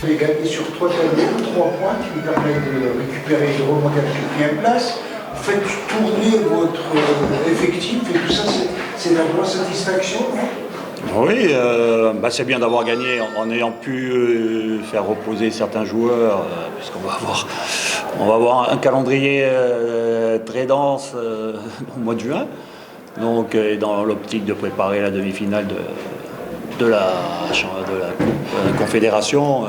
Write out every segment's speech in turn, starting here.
Vous avez gagné sur 3 tableaux, 3 points qui vous permettent de récupérer et de remonter à la 4e place. Vous faites tourner votre effectif et tout ça, c'est la grosse satisfaction, non? Oui, c'est bien d'avoir gagné en ayant pu faire reposer certains joueurs, puisqu'on va avoir un calendrier très dense au mois de juin. Donc, dans l'optique de préparer la demi-finale de la Confédération,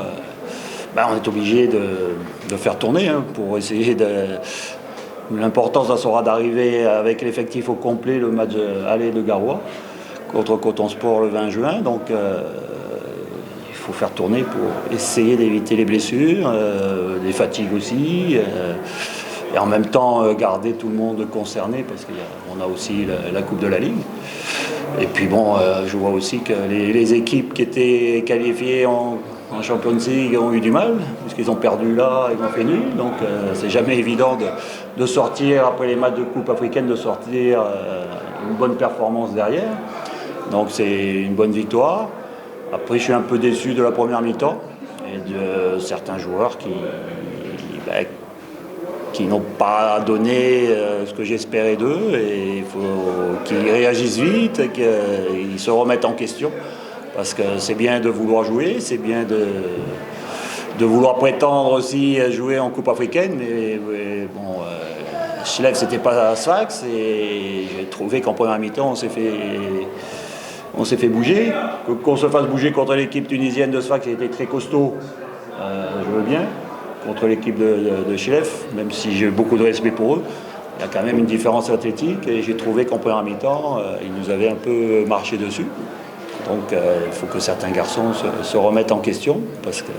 on est obligé de faire tourner pour essayer de. L'important, ça sera d'arriver avec l'effectif au complet le match aller de Garoua contre Coton Sport le 20 juin. Donc il faut faire tourner pour essayer d'éviter les blessures, les fatigues aussi, et en même temps garder tout le monde concerné parce qu'on a aussi la Coupe de la Ligue. Et puis je vois aussi que les équipes qui étaient qualifiées en Champions League ont eu du mal, puisqu'ils ont perdu là, ils ont fait nul. Donc c'est jamais évident de sortir, après les matchs de Coupe africaine, de sortir une bonne performance derrière. Donc c'est une bonne victoire. Après je suis un peu déçu de la première mi-temps et de certains joueurs qui n'ont pas donné ce que j'espérais d'eux. Et il faut qu'ils réagissent vite et qu'ils se remettent en question. Parce que c'est bien de vouloir jouer, c'est bien de vouloir prétendre aussi jouer en Coupe africaine. Mais Chilef, c'était pas Sfax et j'ai trouvé qu'en première mi-temps, on s'est fait bouger. Qu'on se fasse bouger contre l'équipe tunisienne de Sfax qui était très costaud, je veux bien. Contre l'équipe de Chilef, même si j'ai beaucoup de respect pour eux. Il y a quand même une différence athlétique et j'ai trouvé qu'en première mi-temps, ils nous avaient un peu marché dessus. Donc il faut que certains garçons se remettent en question parce que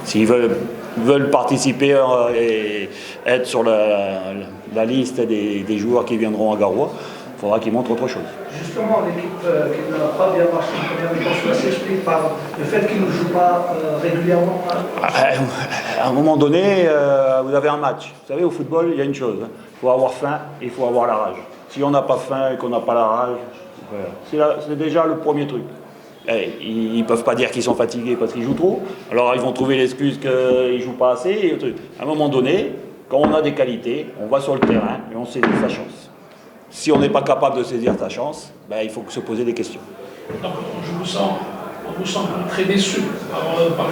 s'ils veulent participer et être sur la liste des joueurs qui viendront à Garoua, il faudra qu'ils montrent autre chose. Justement, l'équipe qui n'a pas bien marché en première mi-temps, cela s'explique par le fait qu'ils ne jouent pas régulièrement. À un moment donné, vous avez un match. Vous savez, au football, il y a une chose. Il faut avoir faim et il faut avoir la rage. Si on n'a pas faim et qu'on n'a pas la rage, voilà. C'est déjà le premier truc. Ils ne peuvent pas dire qu'ils sont fatigués parce qu'ils jouent trop. Alors ils vont trouver l'excuse qu'ils ne jouent pas assez. À un moment donné, quand on a des qualités, on va sur le terrain et on saisit sa chance. Si on n'est pas capable de saisir sa chance, il faut se poser des questions. Donc, on vous sent très déçu,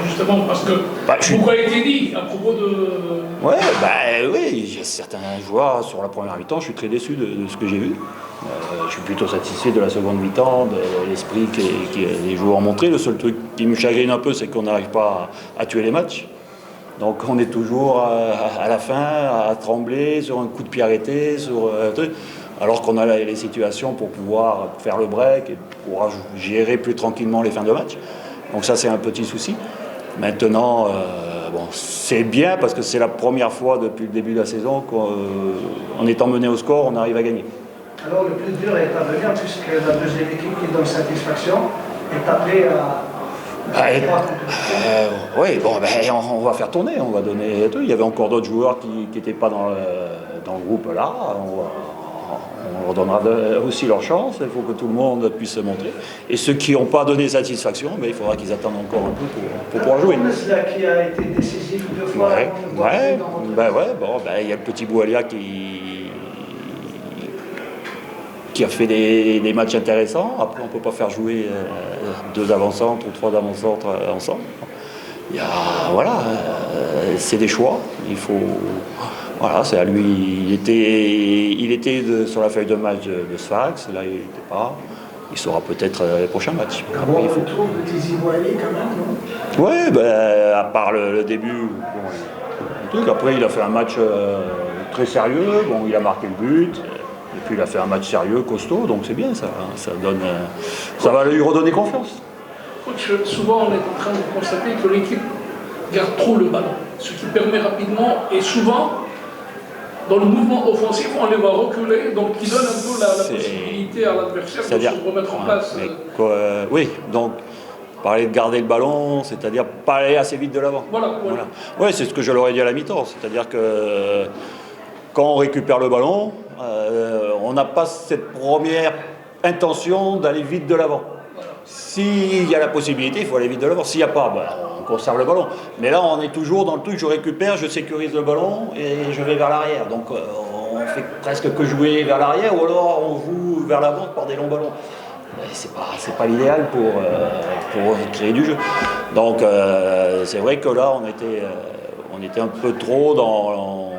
justement, parce que beaucoup a été dit à propos de... Oui, j'ai certains joueurs sur la première mi-temps, je suis très déçu de ce que j'ai vu. Je suis plutôt satisfait de la seconde mi-temps, de l'esprit que les joueurs ont montré. Le seul truc qui me chagrine un peu, c'est qu'on n'arrive pas à tuer les matchs. Donc on est toujours à la fin à trembler sur un coup de pied arrêté, sur un truc. Alors qu'on a les situations pour pouvoir faire le break et pouvoir gérer plus tranquillement les fins de match. Donc ça, c'est un petit souci. Maintenant, c'est bien parce que c'est la première fois depuis le début de la saison qu'en étant mené au score, on arrive à gagner. Alors le plus dur est à venir puisque la deuxième équipe qui donne satisfaction est appelée à... on va faire tourner, on va donner tout. Il y avait encore d'autres joueurs qui n'étaient pas dans le groupe là. On leur donnera aussi leur chance, il faut que tout le monde puisse se montrer. Et ceux qui n'ont pas donné satisfaction, il faudra qu'ils attendent encore un peu pour pouvoir jouer. Qui a été décisif 2 fois. Il y a le petit Boualia qui a fait des matchs intéressants. Après, on ne peut pas faire jouer 2 avant-centres ou 3 avant-centres ensemble. C'est des choix. Il faut... Voilà, c'est à lui. Il était sur la feuille de match de Sfax, là il n'était pas. Il sera peut-être les prochains matchs. Il faut retour de Tizi Bouali quand même, non? Oui, à part le début. Après, il a fait un match très sérieux. Il a marqué le but. Et puis il a fait un match sérieux, costaud, donc c'est bien ça. Ça va lui redonner confiance. Coach, souvent on est en train de constater que l'équipe garde trop le ballon, ce qui permet rapidement et souvent dans le mouvement offensif on les va reculer, donc qui donne un peu la possibilité à l'adversaire de se remettre en place. Oui, donc parler de garder le ballon, c'est-à-dire pas aller assez vite de l'avant. Voilà. Oui, c'est ce que je leur ai dit à la mi-temps, c'est-à-dire que quand on récupère le ballon, on n'a pas cette première intention d'aller vite de l'avant. S'il y a la possibilité, il faut aller vite de l'avant. S'il n'y a pas, on conserve le ballon. Mais là, on est toujours dans le truc, je récupère, je sécurise le ballon et je vais vers l'arrière. Donc on fait presque que jouer vers l'arrière ou alors on joue vers l'avant par des longs ballons. C'est pas l'idéal pour créer du jeu. Donc c'est vrai que là, on était un peu trop dans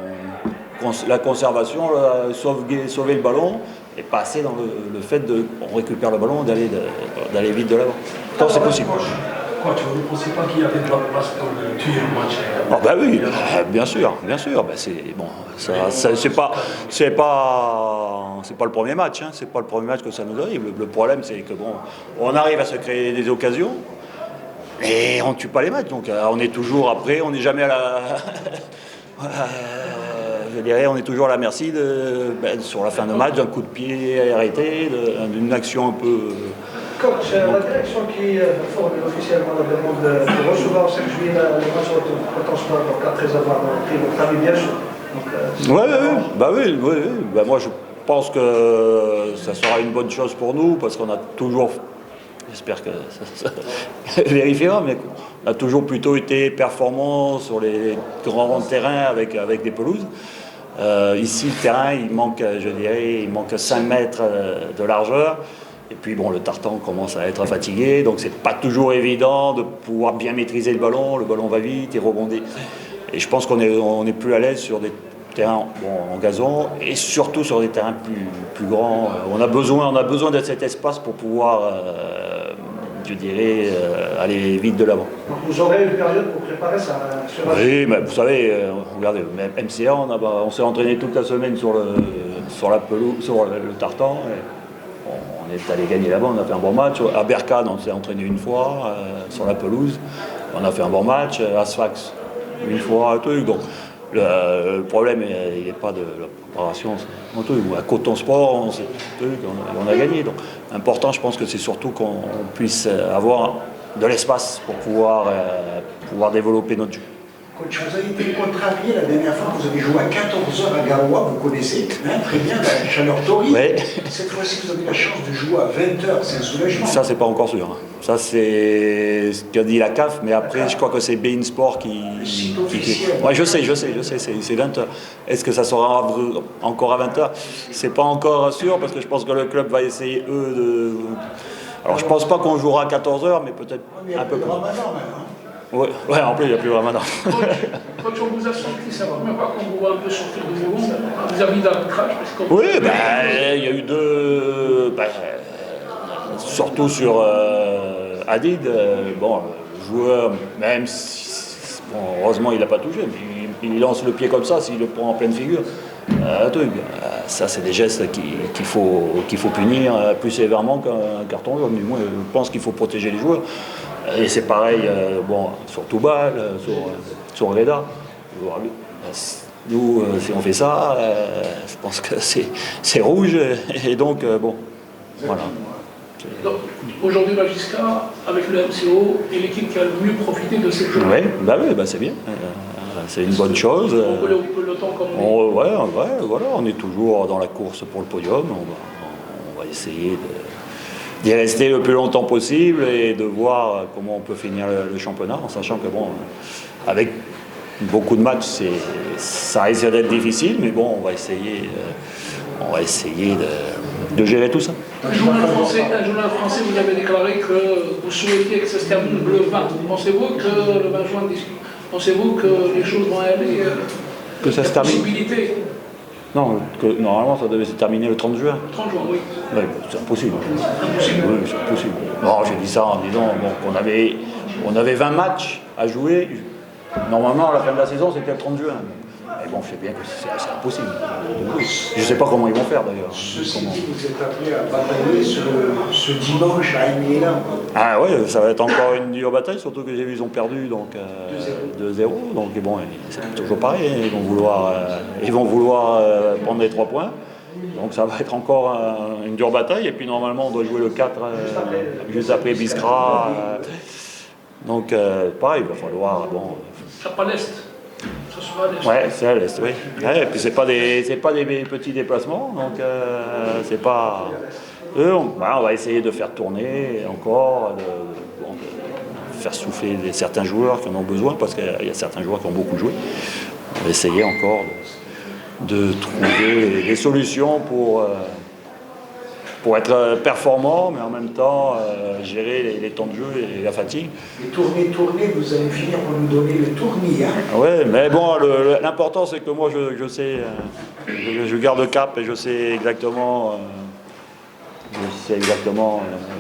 la conservation, sauver le ballon et passer dans le fait on récupère le ballon, d'aller vite de l'avant. Quand c'est possible. Coach, vous ne pensez pas qu'il y avait de la place pour tuer le match? Ah bah oui, bien sûr. Bah c'est pas le premier match, hein. C'est pas le premier match que ça nous arrive. Le problème, c'est que on arrive à se créer des occasions et on tue pas les matchs. Donc on est toujours après, on n'est jamais à la je dirais, on est toujours à la merci sur la fin de match d'un coup de pied arrêté, d'une action un peu. Coach, la direction qui formule officiellement la demande de recevoir au 5 juillet le match contre Sport, donc après avoir pris votre avis, bien sûr. Oui. Bah, moi, je pense que ça sera une bonne chose pour nous parce qu'on a toujours, j'espère que ça vérifiera, mais on a toujours plutôt été performants sur les grands terrains avec des pelouses. Ici, le terrain, il manque 5 mètres de largeur. Et puis le tartan commence à être fatigué, donc c'est pas toujours évident de pouvoir bien maîtriser le ballon va vite, il rebondit. Et je pense qu'on est plus à l'aise sur des terrains en gazon et surtout sur des terrains plus grands. On a besoin de cet espace pour pouvoir, aller vite de l'avant. Donc vous aurez une période pour préparer ça Oui, mais vous savez, regardez, même MCA, on s'est entraîné toute la semaine sur la pelouse, sur le tartan. On est allé gagner là-bas, on a fait un bon match. À Berkane, on s'est entraîné une fois sur la pelouse. On a fait un bon match. À Sfax, une fois, un truc. Donc, le problème, il n'est pas de la préparation. À Coton Sport, on a gagné. Donc, important, je pense que c'est surtout qu'on puisse avoir de l'espace pour pouvoir développer notre jeu. Coach, vous avez été contrarié la dernière fois, vous avez joué à 14h à Garoua, vous connaissez très bien la chaleur torride. Ouais. Cette fois-ci, vous avez la chance de jouer à 20h, c'est un soulagement. Ça, c'est pas encore sûr. Hein. Ça, c'est ce qu'a dit la CAF, mais après, je crois que c'est Bein Sport qui. Ouais, je sais, c'est 20h. Est-ce que ça sera encore à 20h? C'est pas encore sûr, parce que je pense que le club va essayer, eux, de. Alors, je pense pas qu'on jouera à 14h, mais peut-être un peu plus. Ouais, en plus, il n'y a plus vraiment d'argent. Quand on vous a senti, c'est la première fois qu'on vous voit un peu sortir de vos gonds vis-à-vis d'arbitrage. Oui, il y a eu deux. Surtout sur Hadid, le joueur, même si. Heureusement, il n'a pas touché, mais il lance le pied comme ça, s'il le prend en pleine figure. Ça, c'est des gestes qu'il faut punir plus sévèrement qu'un carton jaune. Du moins, je pense qu'il faut protéger les joueurs. Et c'est pareil sur Toubal, sur Reda. Nous, si on fait ça, je pense que c'est rouge. Et donc, voilà. Donc, aujourd'hui, Magisca, avec le MCO, est l'équipe qui a le mieux profité de cette journée. Oui, c'est bien. C'est une bonne chose. On peut le temps comme on est toujours dans la course pour le podium. On va essayer d'y rester le plus longtemps possible et de voir comment on peut finir le championnat, en sachant que avec beaucoup de matchs, ça risque d'être difficile, mais on va essayer de gérer tout ça. Un journal français vous avez déclaré que vous souhaitiez que ça se termine le 20. Pensez-vous que le 20 juin, pensez-vous que les choses vont aller que ça se termine possibilité? Non, normalement ça devait se terminer le 30 juin. 30 juin, oui. Oui, c'est impossible. Oui, c'est impossible. Non, j'ai dit ça en disant qu'on avait 20 matchs à jouer. Normalement, à la fin de la saison, c'était le 30 juin. Mais je sais bien que c'est impossible. Je ne sais pas comment ils vont faire d'ailleurs. Ceci dit, vous êtes appelé à batailler ce dimanche à Amiens. Ah oui, ça va être encore une dure bataille, surtout que j'ai vu ils ont perdu 2-0. Donc c'est toujours pareil, ils vont vouloir prendre les 3 points. Donc ça va être encore une dure bataille. Et puis normalement on doit jouer le 4 juste après Biskra. Donc pareil, il va falloir. Ça pas l'Est. Ça sera à l'Est. Ouais, c'est à l'Est, oui. Ouais, et puis c'est pas des petits déplacements, donc c'est pas. On va essayer de faire tourner encore, de faire souffler certains joueurs qui en ont besoin, parce qu'il y a certains joueurs qui ont beaucoup joué. On va essayer encore de trouver des solutions pour être performant, mais en même temps gérer les temps de jeu et la fatigue. Et tourner, vous allez finir par nous donner le tournis. Hein. Oui, mais bon, l'important c'est que moi je sais, je garde le cap et je sais exactement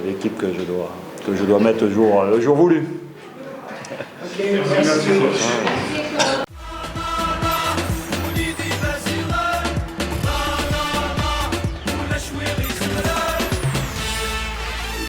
l'équipe que je dois mettre le jour voulu. Ok, merci.